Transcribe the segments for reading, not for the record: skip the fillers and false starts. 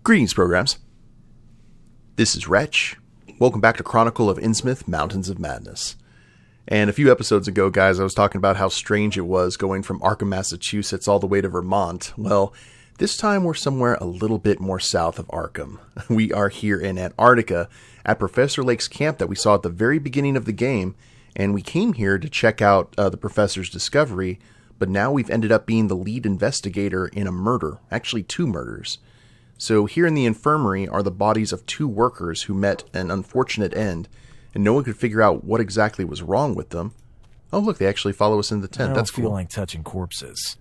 Greetings, programs. This is Wretch. Welcome back to Chronicle of Innsmouth, Mountains of Madness. And a few episodes ago, guys, I was talking about how strange it was going from Arkham, Massachusetts all the way to Vermont. Well, this time we're somewhere a little bit more south of Arkham. We are here in Antarctica at Professor Lake's camp that we saw at the very beginning of the game, and we came here to check out the professor's discovery, but now we've ended up being the lead investigator in a murder, actually 2 murders. So here in the infirmary are the bodies of 2 workers who met an unfortunate end, and no one could figure out what exactly was wrong with them. Oh, look, they actually follow us in the tent. That's cool. I don't feel like touching corpses.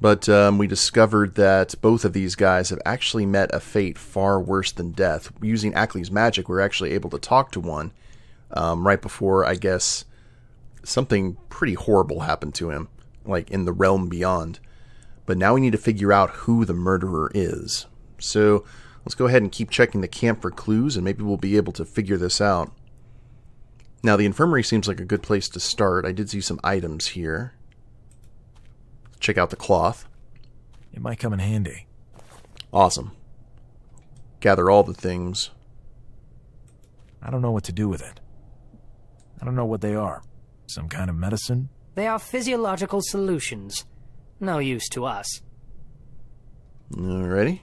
But we discovered that both of these guys have actually met a fate far worse than death. Using Ackley's magic, we were actually able to talk to one right before, I guess, something pretty horrible happened to him, like in the realm beyond. But now we need to figure out who the murderer is. So let's go ahead and keep checking the camp for clues, and maybe we'll be able to figure this out. Now, the infirmary seems like a good place to start. I did see some items here. Check out the cloth. It might come in handy. Awesome. Gather all the things. I don't know what to do with it. I don't know what they are. Some kind of medicine? They are physiological solutions. No use to us. Alrighty.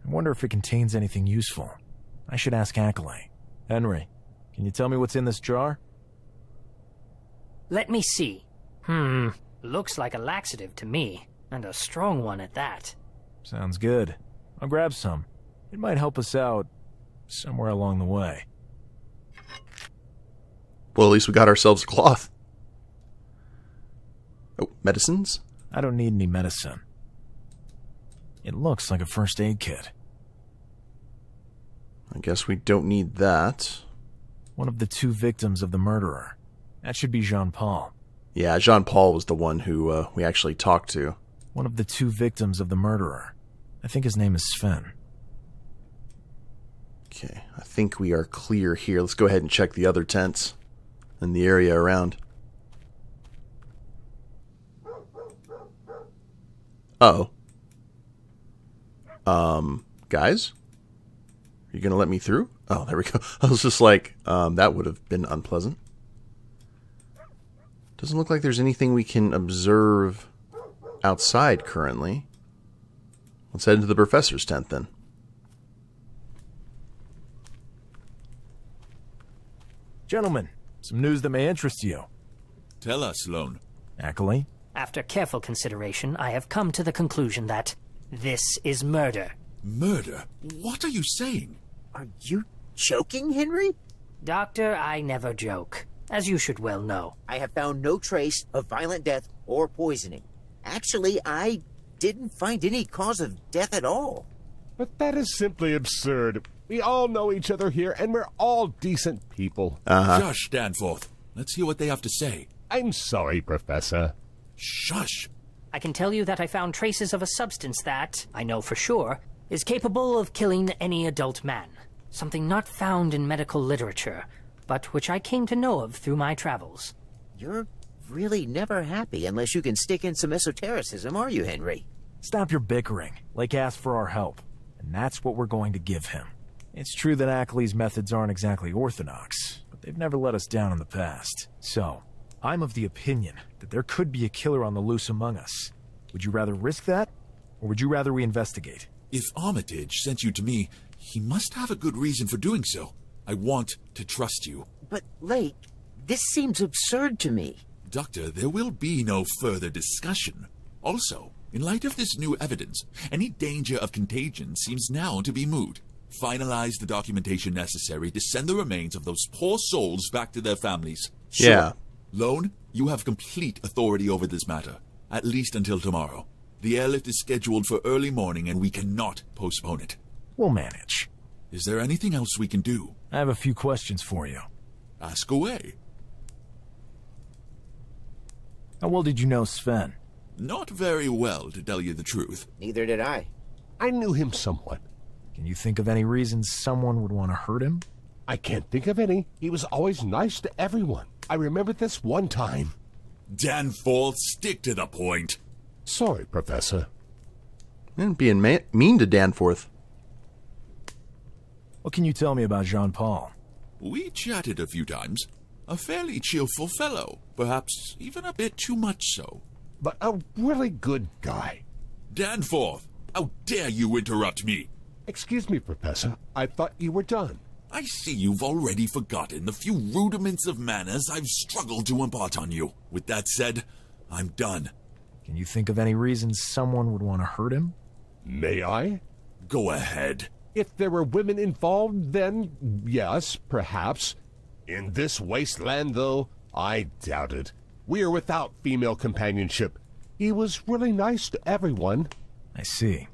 I wonder if it contains anything useful. I should ask Ackley. Henry, can you tell me what's in this jar? Let me see. Looks like a laxative to me, and a strong one at that. Sounds good. I'll grab some. It might help us out somewhere along the way. Well, at least we got ourselves a cloth. Oh, medicines? I don't need any medicine. It looks like a first aid kit. I guess we don't need that. One of the 2 victims of the murderer. That should be Jean-Paul. Yeah, Jean-Paul was the one who we actually talked to. One of the 2 victims of the murderer. I think his name is Sven. Okay, I think we are clear here. Let's go ahead and check the other tents and the area around. Uh-oh. Guys? Are you gonna let me through? Oh, there we go. I was just like, that would have been unpleasant. Doesn't look like there's anything we can observe outside currently. Let's head into the professor's tent then. Gentlemen, some news that may interest you. Tell us, Lone. Ackley? After careful consideration, I have come to the conclusion that this is murder. Murder? What are you saying? Are you joking, Henry? Doctor, I never joke, as you should well know. I have found no trace of violent death or poisoning. Actually, I didn't find any cause of death at all. But that is simply absurd. We all know each other here, and we're all decent people. Shush, Danforth. Let's hear what they have to say. I'm sorry, Professor. Shush. I can tell you that I found traces of a substance that, I know for sure, is capable of killing any adult man. Something not found in medical literature, but which I came to know of through my travels. You're really never happy unless you can stick in some esotericism, are you, Henry? Stop your bickering. Lake asked for our help, and that's what we're going to give him. It's true that Ackley's methods aren't exactly orthodox, but they've never let us down in the past. So, I'm of the opinion that there could be a killer on the loose among us. Would you rather risk that, or would you rather we investigate? If Armitage sent you to me, he must have a good reason for doing so. I want to trust you. But, Lake, this seems absurd to me. Doctor, there will be no further discussion. Also, in light of this new evidence, any danger of contagion seems now to be moot. Finalize the documentation necessary to send the remains of those poor souls back to their families. Sure. Yeah. Lone, you have complete authority over this matter, at least until tomorrow. The airlift is scheduled for early morning, and we cannot postpone it. We'll manage. Is there anything else we can do? I have a few questions for you. Ask away. How well did you know Sven? Not very well, to tell you the truth. Neither did I. I knew him somewhat. Can you think of any reasons someone would want to hurt him? I can't think of any. He was always nice to everyone. I remember this one time. Danforth, stick to the point. Sorry, Professor. And being mean to Danforth. What can you tell me about Jean-Paul? We chatted a few times. A fairly cheerful fellow, perhaps even a bit too much so. But a really good guy. Danforth, how dare you interrupt me? Excuse me, Professor. I thought you were done. I see you've already forgotten the few rudiments of manners I've struggled to impart on you. With that said, I'm done. Can you think of any reason someone would want to hurt him? May I? Go ahead. If there were women involved, then yes, perhaps. In this wasteland, though, I doubt it. We are without female companionship. He was really nice to everyone. I see.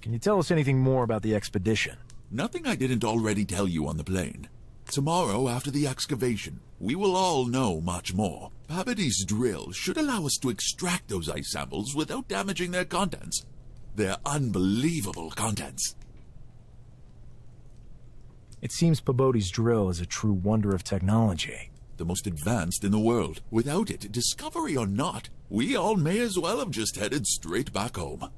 Can you tell us anything more about the expedition? Nothing I didn't already tell you on the plane. Tomorrow, after the excavation, we will all know much more. Babidy's drill should allow us to extract those ice samples without damaging their contents. They're unbelievable contents. It seems Peabody's drill is a true wonder of technology. The most advanced in the world. Without it, discovery or not, we all may as well have just headed straight back home.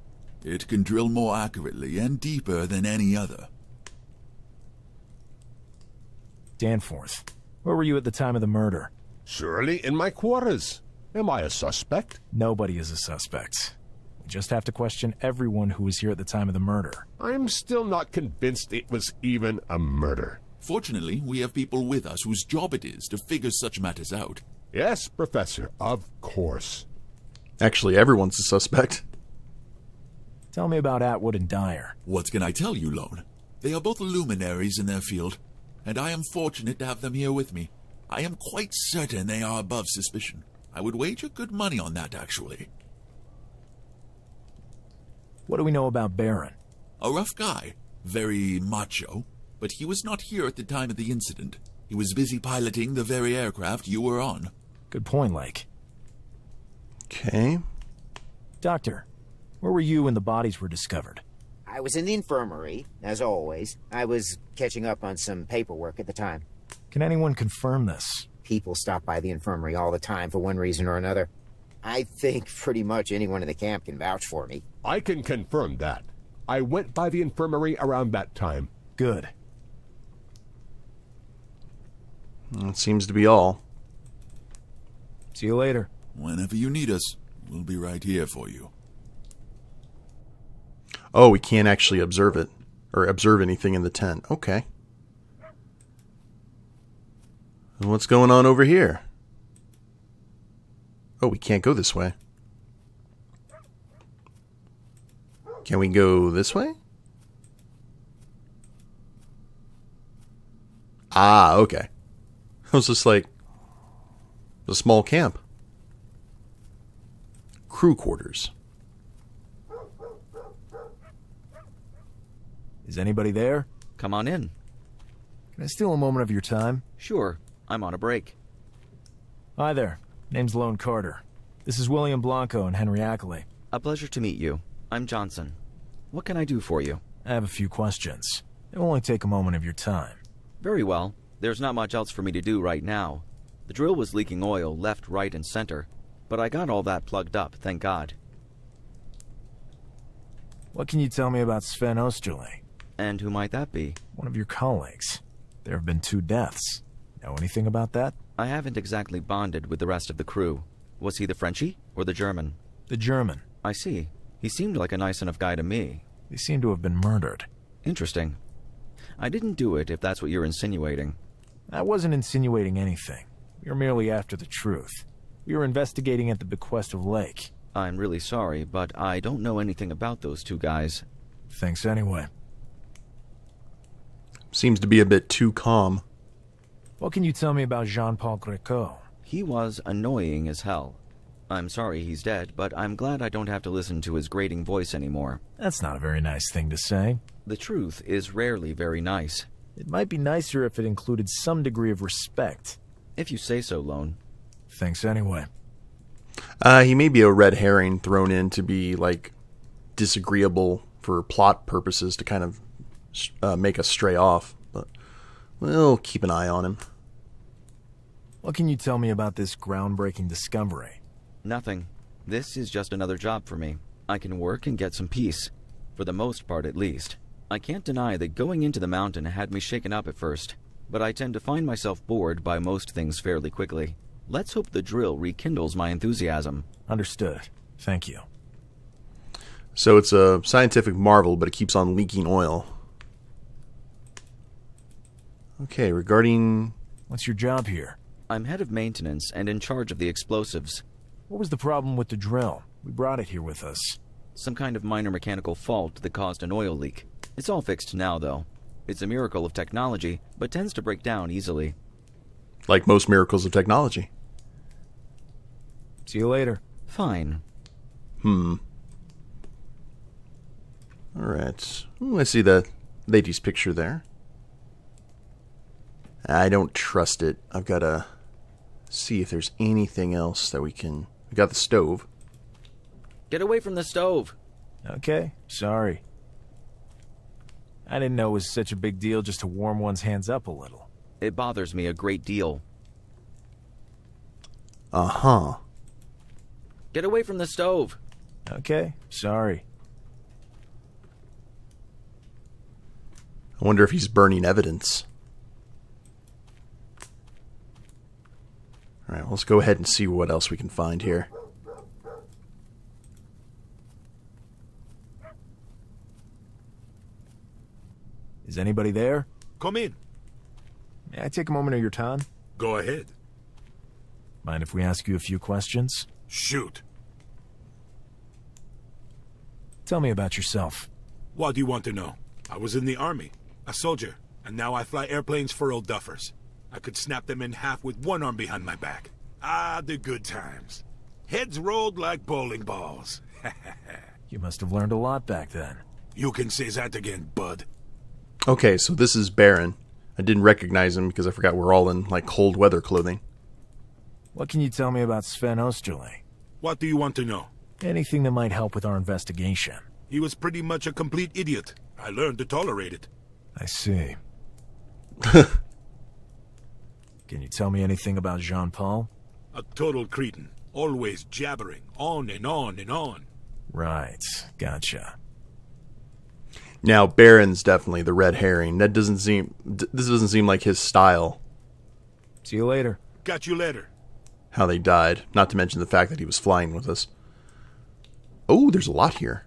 It can drill more accurately and deeper than any other. Danforth, where were you at the time of the murder? Surely in my quarters. Am I a suspect? Nobody is a suspect. We just have to question everyone who was here at the time of the murder. I'm still not convinced it was even a murder. Fortunately, we have people with us whose job it is to figure such matters out. Yes, Professor, of course. Actually, everyone's a suspect. Tell me about Atwood and Dyer. What can I tell you, Lone? They are both luminaries in their field, and I am fortunate to have them here with me. I am quite certain they are above suspicion. I would wager good money on that, actually. What do we know about Barron? A rough guy. Very macho. But he was not here at the time of the incident. He was busy piloting the very aircraft you were on. Good point, Lake. Okay. Doctor, where were you when the bodies were discovered? I was in the infirmary, as always. I was catching up on some paperwork at the time. Can anyone confirm this? People stop by the infirmary all the time for one reason or another. I think pretty much anyone in the camp can vouch for me. I can confirm that. I went by the infirmary around that time. Good. That seems to be all. See you later. Whenever you need us, we'll be right here for you. Oh, we can't actually observe it. Or observe anything in the tent. Okay. And what's going on over here? Oh, we can't go this way. Can we go this way? Ah, okay. I was just like, a small camp. Crew quarters. Is anybody there? Come on in. Can I steal a moment of your time? Sure, I'm on a break. Hi there. Name's Lone Carter. This is William Blanco and Henry Ackley. A pleasure to meet you. I'm Johnson. What can I do for you? I have a few questions. It will only take a moment of your time. Very well. There's not much else for me to do right now. The drill was leaking oil left, right, and center, but I got all that plugged up, thank God. What can you tell me about Sven Osterley? And who might that be? One of your colleagues. There have been 2 deaths. Know anything about that? I haven't exactly bonded with the rest of the crew. Was he the Frenchie or the German? The German. I see. He seemed like a nice enough guy to me. They seem to have been murdered. Interesting. I didn't do it, if that's what you're insinuating. I wasn't insinuating anything. We were merely after the truth. We were investigating at the bequest of Lake. I'm really sorry, but I don't know anything about those 2 guys. Thanks anyway. Seems to be a bit too calm. What can you tell me about Jean-Paul Greco? He was annoying as hell. I'm sorry he's dead, but I'm glad I don't have to listen to his grating voice anymore. That's not a very nice thing to say. The truth is rarely very nice. It might be nicer if it included some degree of respect. If you say so, Lone. Thanks anyway. He may be a red herring thrown in to be, like, disagreeable for plot purposes to kind of make us stray off. But we'll keep an eye on him. What can you tell me about this groundbreaking discovery? Nothing. This is just another job for me. I can work and get some peace. For the most part, at least. I can't deny that going into the mountain had me shaken up at first, but I tend to find myself bored by most things fairly quickly. Let's hope the drill rekindles my enthusiasm. Understood. Thank you. So it's a scientific marvel, but it keeps on leaking oil. Okay, regarding... What's your job here? I'm head of maintenance and in charge of the explosives. What was the problem with the drill? We brought it here with us. Some kind of minor mechanical fault that caused an oil leak. It's all fixed now, though. It's a miracle of technology, but tends to break down easily. Like most miracles of technology. See you later. Fine. Alright. I see the lady's picture there. I don't trust it. I've got to see if there's anything else that we can... We got the stove. Get away from the stove! Okay, sorry. I didn't know it was such a big deal just to warm one's hands up a little. It bothers me a great deal. Uh-huh. Get away from the stove! Okay, sorry. I wonder if he's burning evidence. Alright, well, let's go ahead and see what else we can find here. Is anybody there? Come in. May I take a moment of your time? Go ahead. Mind if we ask you a few questions? Shoot. Tell me about yourself. What do you want to know? I was in the army, a soldier, and now I fly airplanes for old duffers. I could snap them in half with one arm behind my back. Ah, the good times. Heads rolled like bowling balls. You must have learned a lot back then. You can say that again, bud. Okay, so this is Baron. I didn't recognize him because I forgot we're all in, like, cold weather clothing. What can you tell me about Sven Osterle? What do you want to know? Anything that might help with our investigation. He was pretty much a complete idiot. I learned to tolerate it. I see. Can you tell me anything about Jean-Paul? A total cretin. Always jabbering, on and on and on. Right, gotcha. Now, Baron's definitely the red herring. That doesn't seem... This doesn't seem like his style. See you later. Got you later. How they died. Not to mention the fact that he was flying with us. Oh, there's a lot here.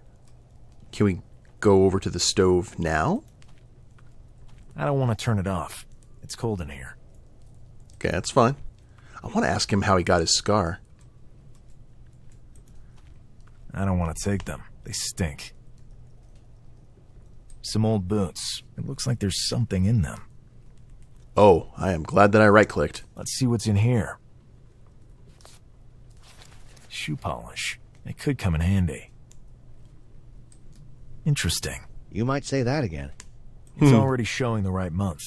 Can we go over to the stove now? I don't want to turn it off. It's cold in here. Okay, that's fine. I want to ask him how he got his scar. I don't want to take them. They stink. Some old boots. It looks like there's something in them. Oh, I am glad that I right-clicked. Let's see what's in here. Shoe polish. It could come in handy. Interesting. You might say that again. It's already showing the right month.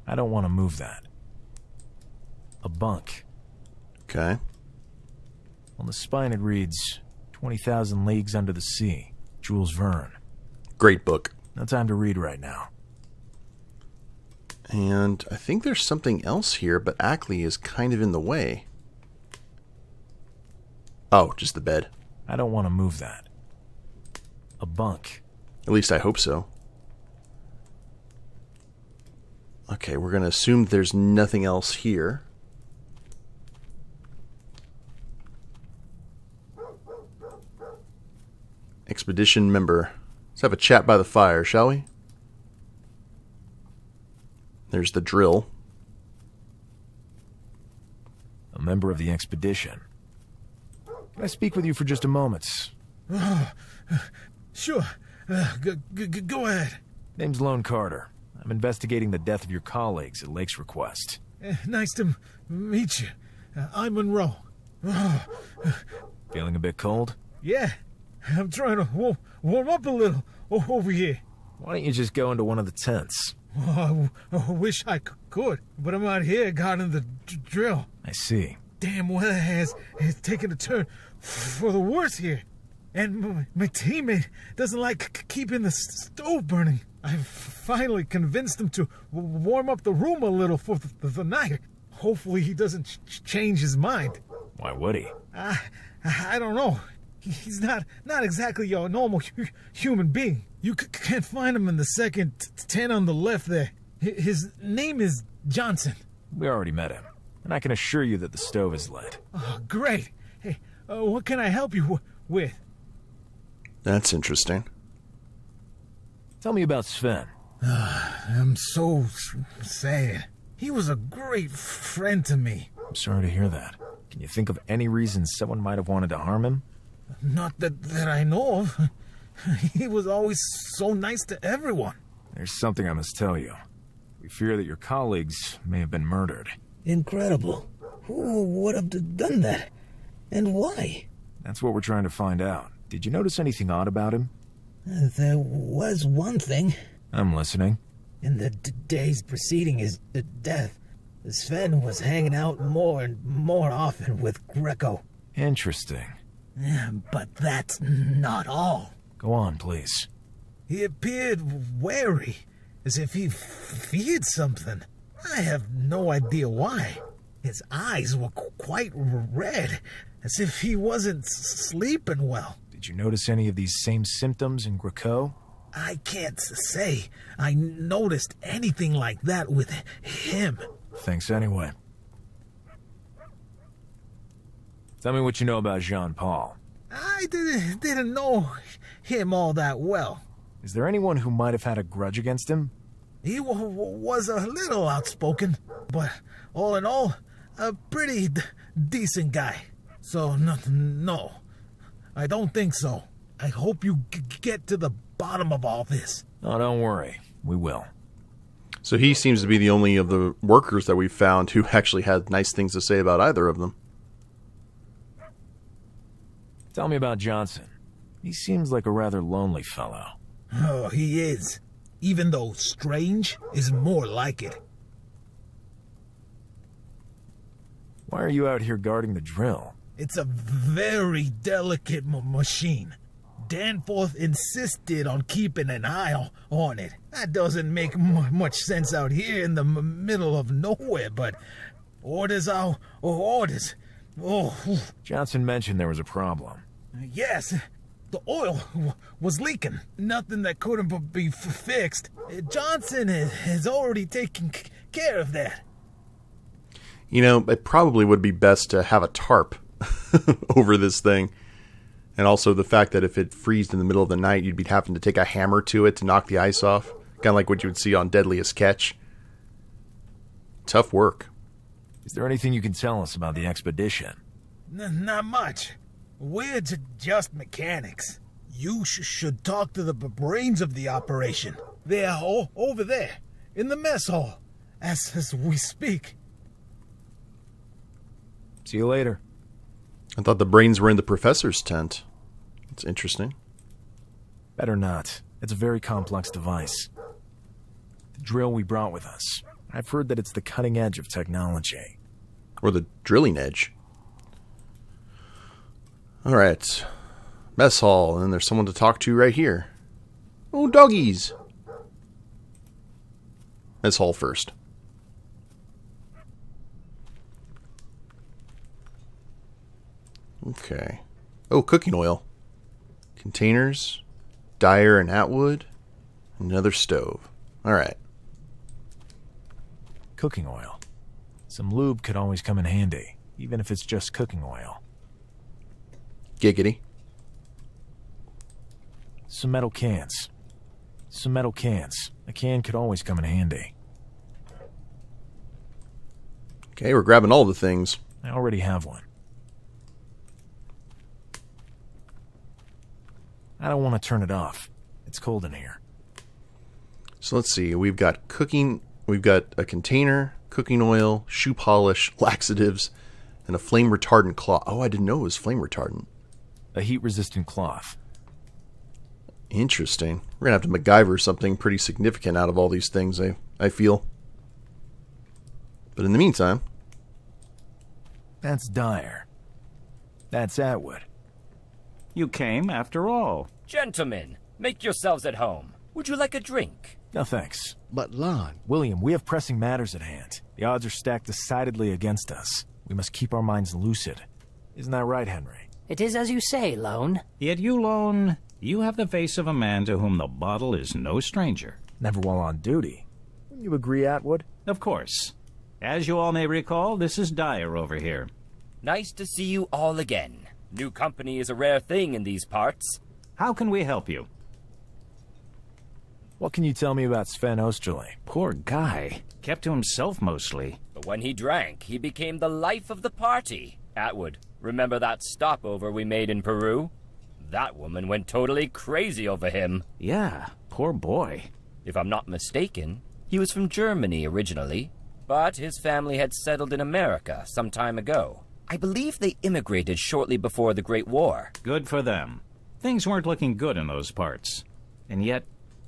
I don't want to move that. A bunk. Okay. On the spine it reads, 20,000 Leagues Under the Sea, Jules Verne. Great book. No time to read right now. And I think there's something else here, but Ackley is kind of in the way. Oh, just the bed. I don't want to move that. A bunk. At least I hope so. Okay, we're going to assume there's nothing else here. Expedition member. Let's have a chat by the fire, shall we? There's the drill. A member of the expedition. Can I speak with you for just a moment? Sure. Go ahead. Name's Lone Carter. I'm investigating the death of your colleagues at Lake's request. Nice to meet you. I'm Monroe. Feeling a bit cold? Yeah. I'm trying to warm up a little over here. Why don't you just go into one of the tents? Oh, I wish I could, but I'm out here guarding the drill. I see. Damn weather has taken a turn for the worse here. And my teammate doesn't like keeping the stove burning. I've finally convinced him to warm up the room a little for the night. Hopefully he doesn't change his mind. Why would he? I don't know. He's not exactly your normal human being. You can't find him in the second 10 on the left there. His name is Johnson. We already met him, and I can assure you that the stove is lit. Oh, great. Hey, what can I help you with? That's interesting. Tell me about Sven. I'm so sad. He was a great friend to me. I'm sorry to hear that. Can you think of any reason someone might have wanted to harm him? Not that I know of. He was always so nice to everyone. There's something I must tell you. We fear that your colleagues may have been murdered. Incredible. Who would have done that? And why? That's what we're trying to find out. Did you notice anything odd about him? There was one thing. I'm listening. In the days preceding his death, Sven was hanging out more and more often with Greco. Interesting. But that's not all. Go on, please. He appeared wary, as if he feared something. I have no idea why. His eyes were quite red, as if he wasn't sleeping well. Did you notice any of these same symptoms in Greco? I can't say I noticed anything like that with him. Thanks anyway. Tell me what you know about Jean-Paul. I didn't know him all that well. Is there anyone who might have had a grudge against him? He was a little outspoken, but all in all, a pretty decent guy. So, no, I don't think so. I hope you get to the bottom of all this. Oh, don't worry. We will. So he seems to be the only of the workers that we've found who actually had nice things to say about either of them. Tell me about Johnson. He seems like a rather lonely fellow. Oh, he is. Even though strange is more like it. Why are you out here guarding the drill? It's a very delicate machine. Danforth insisted on keeping an eye on it. That doesn't make much sense out here in the middle of nowhere, but orders are orders. Oh. Johnson mentioned there was a problem. Yes, the oil was leaking. Nothing that couldn't be fixed. Johnson has already taken care of that. You know, it probably would be best to have a tarp over this thing. And also the fact that if it freezed in the middle of the night, you'd be having to take a hammer to it to knock the ice off. Kind of like what you would see on Deadliest Catch. Tough work. Is there anything you can tell us about the expedition? Not much. We're just mechanics. You should talk to the brains of the operation. They're over there, in the mess hall, as we speak. See you later. I thought the brains were in the professor's tent. It's interesting. Better not. It's a very complex device. The drill we brought with us. I've heard that it's the cutting edge of technology. Or the drilling edge. Alright. Mess hall, and then there's someone to talk to right here. Oh, doggies! Mess hall first. Okay. Oh, cooking oil. Containers. Dyer and Atwood. Another stove. Alright. Cooking oil. Some lube could always come in handy, even if it's just cooking oil. Giggity. Some metal cans. Some metal cans. A can could always come in handy. Okay, we're grabbing all the things. I already have one. I don't want to turn it off. It's cold in here. So let's see. We've got cooking. We've got a container, cooking oil, shoe polish, laxatives, and a flame retardant cloth. Oh, I didn't know it was flame retardant. A heat-resistant cloth. Interesting. We're going to have to MacGyver something pretty significant out of all these things, I feel. But in the meantime... That's Dyer. That's Atwood. You came after all. Gentlemen, make yourselves at home. Would you like a drink? No thanks. But Lon... William, we have pressing matters at hand. The odds are stacked decidedly against us. We must keep our minds lucid. Isn't that right, Henry? It is as you say, Lone. Yet you, Lone, you have the face of a man to whom the bottle is no stranger. Never while on duty. Wouldn't you agree, Atwood? Of course. As you all may recall, this is Dyer over here. Nice to see you all again. New company is a rare thing in these parts. How can we help you? What can you tell me about Sven Osterling? Poor guy. Kept to himself mostly. But when he drank, he became the life of the party. Atwood, remember that stopover we made in Peru? That woman went totally crazy over him. Yeah, poor boy. If I'm not mistaken, he was from Germany originally, but his family had settled in America some time ago. I believe they immigrated shortly before the Great War. Good for them. Things weren't looking good in those parts. And yet,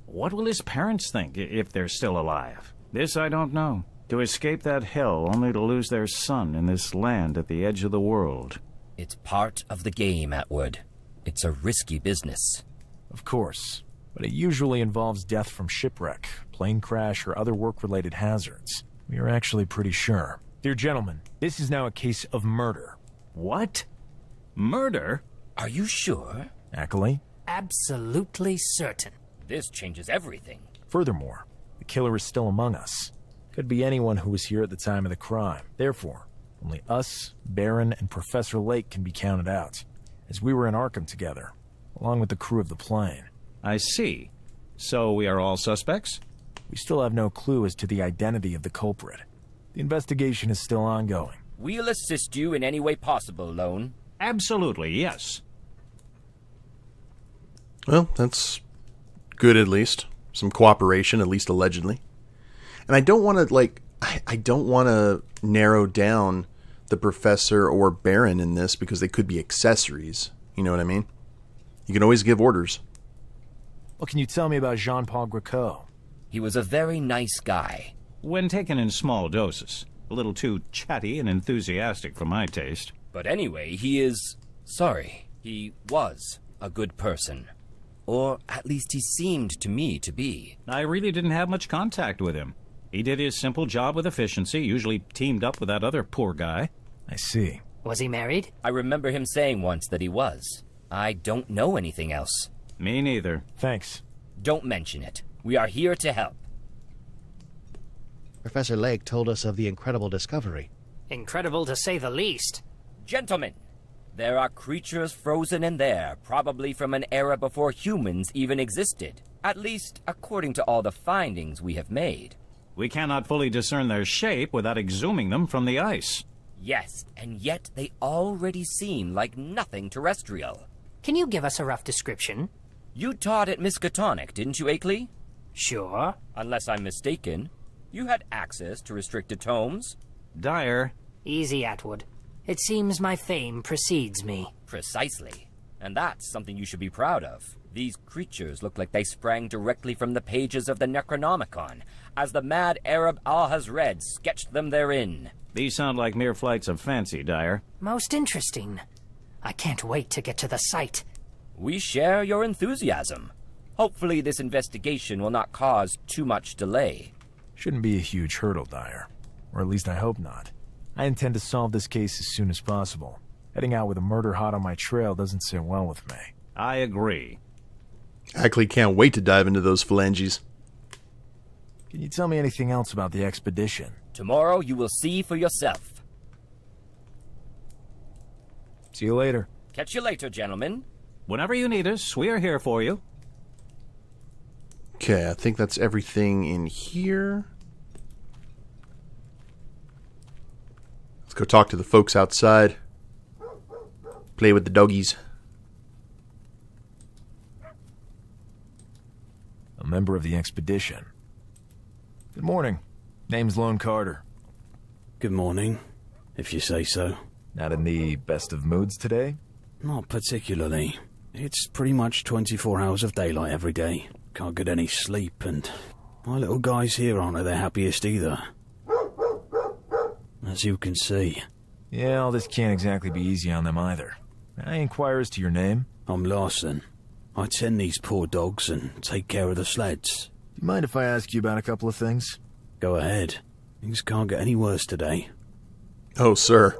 what will his parents think if they're still alive? This I don't know. To escape that hell only to lose their son in this land at the edge of the world. It's part of the game, Atwood. It's a risky business. Of course, but it usually involves death from shipwreck, plane crash, or other work-related hazards. We are actually pretty sure. Dear gentlemen, this is now a case of murder. What? Murder? Are you sure? Ackley? Absolutely certain. This changes everything. Furthermore, the killer is still among us. Could be anyone who was here at the time of the crime. Therefore, only us, Baron, and Professor Lake can be counted out, as we were in Arkham together, along with the crew of the plane. I see. So we are all suspects? We still have no clue as to the identity of the culprit. The investigation is still ongoing. We'll assist you in any way possible, Lone. Absolutely, yes. Well, that's good at least. Some cooperation, at least allegedly. And I don't want to, I don't want to narrow down the Professor or Baron in this because they could be accessories. You know what I mean? You can always give orders. What can you tell me about Jean-Paul Greco? He was a very nice guy. When taken in small doses. A little too chatty and enthusiastic for my taste. But anyway, he was a good person. Or at least he seemed to me to be. I really didn't have much contact with him. He did his simple job with efficiency, usually teamed up with that other poor guy. I see. Was he married? I remember him saying once that he was. I don't know anything else. Me neither. Thanks. Don't mention it. We are here to help. Professor Lake told us of the incredible discovery. Incredible to say the least. Gentlemen, there are creatures frozen in there, probably from an era before humans even existed. At least, according to all the findings we have made. We cannot fully discern their shape without exhuming them from the ice. Yes, and yet they already seem like nothing terrestrial. Can you give us a rough description? You taught at Miskatonic, didn't you, Akeley? Sure. Unless I'm mistaken. You had access to restricted tomes. Dyer. Easy, Atwood. It seems my fame precedes me. Precisely. And that's something you should be proud of. These creatures look like they sprang directly from the pages of the Necronomicon, as the mad Arab Al-Hazred sketched them therein. These sound like mere flights of fancy, Dyer. Most interesting. I can't wait to get to the site. We share your enthusiasm. Hopefully this investigation will not cause too much delay. Shouldn't be a huge hurdle, Dyer. Or at least I hope not. I intend to solve this case as soon as possible. Heading out with a murder hot on my trail doesn't sit well with me. I agree. Ackley can't wait to dive into those phalanges. Can you tell me anything else about the expedition? Tomorrow you will see for yourself. See you later. Catch you later, gentlemen. Whenever you need us, we are here for you. Okay, I think that's everything in here. Let's go talk to the folks outside. Play with the doggies. A member of the expedition. Good morning. Name's Lone Carter. Good morning, if you say so. Not in the best of moods today? Not particularly. It's pretty much 24 hours of daylight every day. Can't get any sleep, and my little guys here aren't at their happiest either. As you can see. Yeah, all this can't exactly be easy on them either. May I inquire as to your name? I'm Larson. I tend these poor dogs and take care of the sleds. Do You mind if I ask you about a couple of things? Go ahead. Things can't get any worse today. Oh, sir.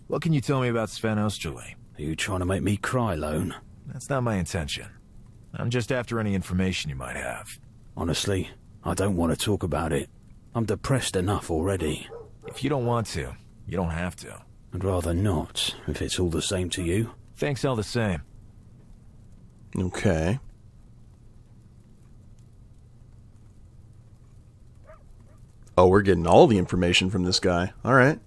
What can you tell me about Sven Osterley? Are you trying to make me cry, Lone? That's not my intention. I'm just after any information you might have. Honestly, I don't want to talk about it. I'm depressed enough already. If you don't want to, you don't have to. I'd rather not, if it's all the same to you. Thanks all the same. Okay. Oh, we're getting all the information from this guy. All right.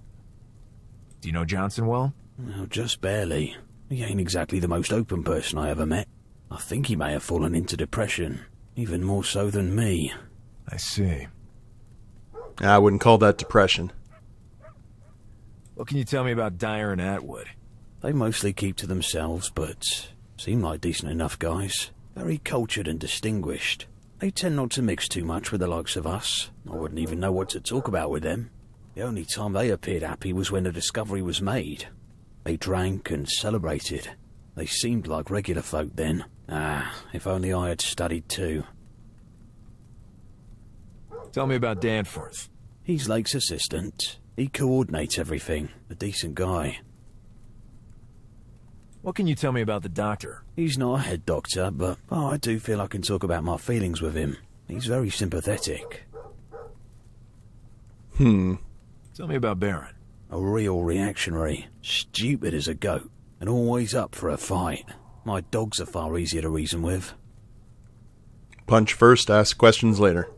Do you know Johnson well? Well, just barely. He ain't exactly the most open person I ever met. I think he may have fallen into depression, even more so than me. I see. I wouldn't call that depression. What can you tell me about Dyer and Atwood? They mostly keep to themselves, but seem like decent enough guys. Very cultured and distinguished. They tend not to mix too much with the likes of us. I wouldn't even know what to talk about with them. The only time they appeared happy was when the discovery was made. They drank and celebrated. They seemed like regular folk then. If only I had studied too. Tell me about Danforth. He's Lake's assistant. He coordinates everything. A decent guy. What can you tell me about the doctor? He's not a head doctor, but I do feel I can talk about my feelings with him. He's very sympathetic. Tell me about Baron. A real reactionary. Stupid as a goat. And always up for a fight. My dogs are far easier to reason with. Punch first, ask questions later.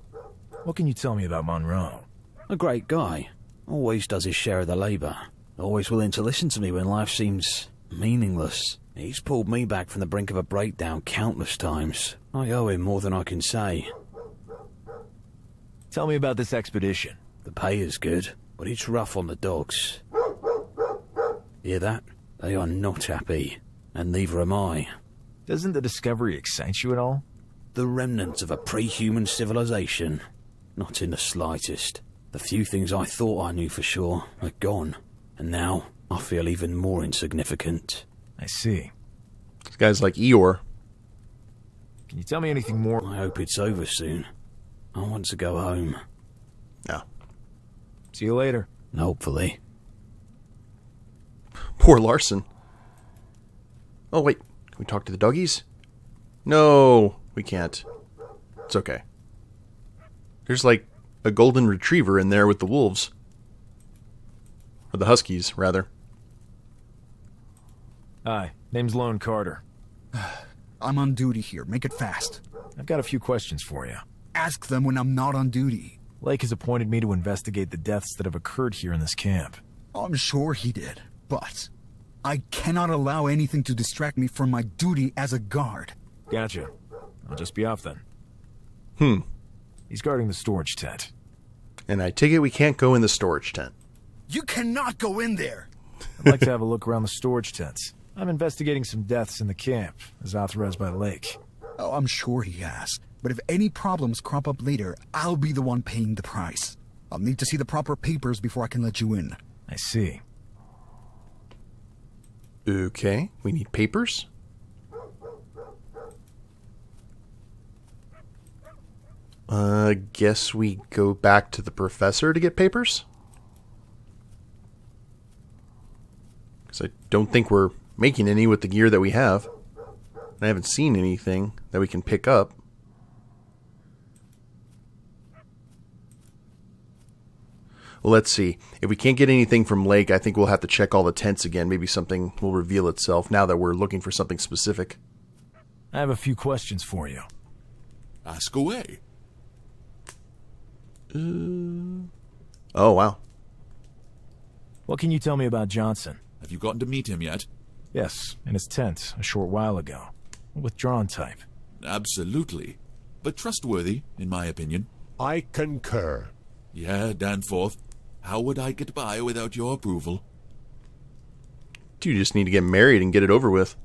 What can you tell me about Monroe? A great guy. Always does his share of the labour. Always willing to listen to me when life seems meaningless. He's pulled me back from the brink of a breakdown countless times. I owe him more than I can say. Tell me about this expedition. The pay is good, but it's rough on the dogs. Hear that? They are not happy, and neither am I. Doesn't the discovery excite you at all? The remnants of a pre-human civilization. Not in the slightest. The few things I thought I knew for sure are gone, and now I feel even more insignificant. I see. This guy's like Eeyore. Can you tell me anything more? I hope it's over soon. I want to go home. Yeah. See you later. Hopefully. Poor Larson. Oh, wait. Can we talk to the doggies? No, we can't. It's okay. There's like a golden retriever in there with the wolves. Or the huskies, rather. Hi, name's Lone Carter. I'm on duty here. Make it fast. I've got a few questions for you. Ask them when I'm not on duty. Lake has appointed me to investigate the deaths that have occurred here in this camp. I'm sure he did, but I cannot allow anything to distract me from my duty as a guard. Gotcha. I'll just be off then. He's guarding the storage tent. And I take it we can't go in the storage tent. You cannot go in there! I'd like to have a look around the storage tents. I'm investigating some deaths in the camp, as authorized by Lake. Oh, I'm sure he has. But if any problems crop up later, I'll be the one paying the price. I'll need to see the proper papers before I can let you in. I see. Okay, we need papers. Guess we go back to the professor to get papers? Because I don't think we're making any with the gear that we have. And I haven't seen anything that we can pick up. Well, let's see. If we can't get anything from Lake, I think we'll have to check all the tents again. Maybe something will reveal itself now that we're looking for something specific. I have a few questions for you. Ask away. Oh, wow. What can you tell me about Johnson? Have you gotten to meet him yet? Yes, in his tent a short while ago. A withdrawn type. Absolutely. But trustworthy, in my opinion. I concur. Yeah, Danforth. How would I get by without your approval? You just need to get married and get it over with.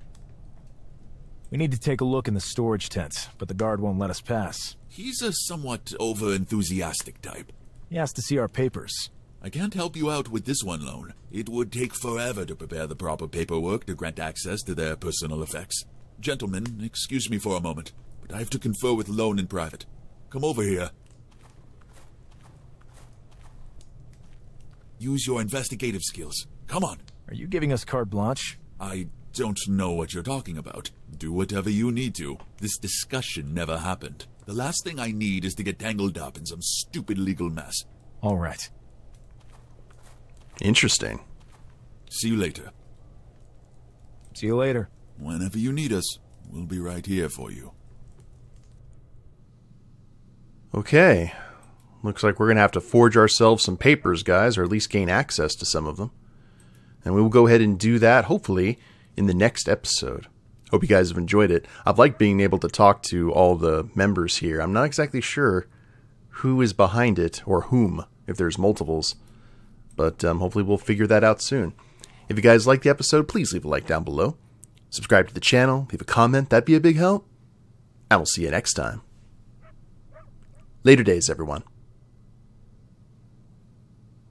We need to take a look in the storage tent, but the guard won't let us pass. He's a somewhat over-enthusiastic type. He has to see our papers. I can't help you out with this one, Lone. It would take forever to prepare the proper paperwork to grant access to their personal effects. Gentlemen, excuse me for a moment, but I have to confer with Lone in private. Come over here. Use your investigative skills. Come on. Are you giving us carte blanche? I don't know what you're talking about. Do whatever you need to. This discussion never happened. The last thing I need is to get tangled up in some stupid legal mess. All right. Interesting. See you later. See you later. Whenever you need us, we'll be right here for you. Okay. Looks like we're going to have to forge ourselves some papers, guys, or at least gain access to some of them. And we will go ahead and do that, hopefully, in the next episode. Hope you guys have enjoyed it. I've liked being able to talk to all the members here. I'm not exactly sure who is behind it, or whom, if there's multiples. But hopefully we'll figure that out soon. If you guys liked the episode, please leave a like down below. Subscribe to the channel, leave a comment, that'd be a big help. And we'll see you next time. Later days, everyone.